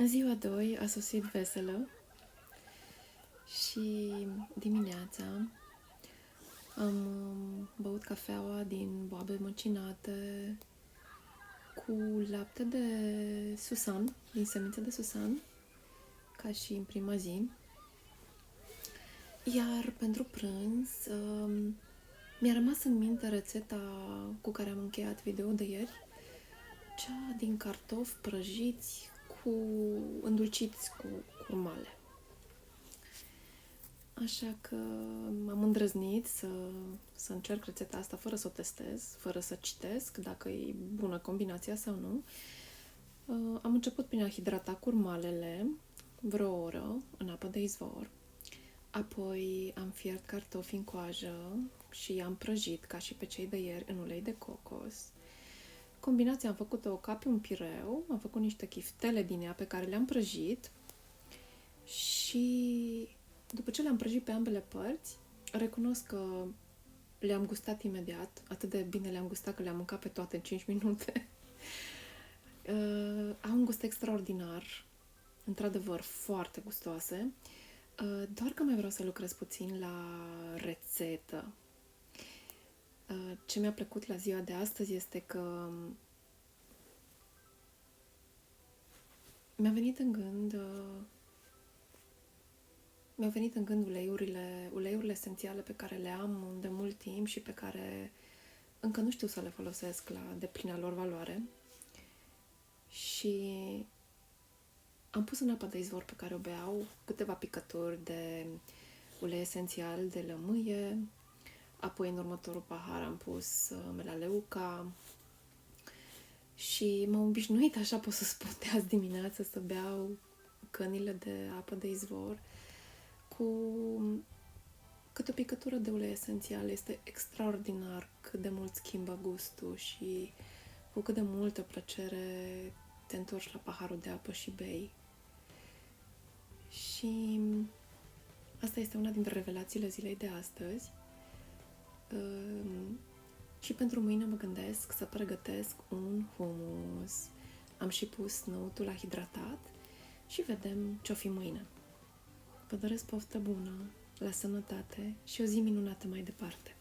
În ziua 2 a sosit Veselă și dimineața am băut cafeaua din boabe măcinate cu lapte de susan, din semințe de susan, ca și în prima zi. Iar pentru prânz mi-a rămas în minte rețeta cu care am încheiat video de ieri, cea din cartofi prăjiți îndulciți cu curmale. Așa că m-am îndrăznit să încerc rețeta asta fără să o testez, fără să citesc dacă e bună combinația sau nu. Am început prin a hidrata curmalele vreo oră în apă de izvor. Apoi am fiert cartofi în coajă și i-am prăjit, ca și pe cei de ieri, în ulei de cocos. Combinația am făcut-o ca pe un pireu, am făcut niște chiftele din ea pe care le-am prăjit și după ce le-am prăjit pe ambele părți, recunosc că le-am gustat imediat, atât de bine le-am gustat că le-am mâncat pe toate în 5 minute. Au un gust extraordinar, într-adevăr foarte gustoase, doar că mai vreau să lucrez puțin la rețetă. Ce mi-a plăcut la ziua de astăzi este că mi-au venit în gând uleiurile esențiale pe care le am de mult timp și pe care încă nu știu să le folosesc la deplina lor valoare. Și am pus în apa de izvor pe care o beau câteva picături de ulei esențial de lămâie, apoi în următorul pahar am pus melaleuca și m-am obișnuit, așa pot să spun, de azi dimineață să beau cănile de apă de izvor cu câte o picătură de ulei esențial. Este extraordinar cât de mult schimbă gustul și cu cât de multă plăcere te întorci la paharul de apă și bei. Și asta este una dintre revelațiile zilei de astăzi. Și pentru mâine mă gândesc să pregătesc un hummus. Am și pus năutul la hidratat și vedem ce-o fi mâine. Vă doresc poftă bună, la sănătate și o zi minunată mai departe.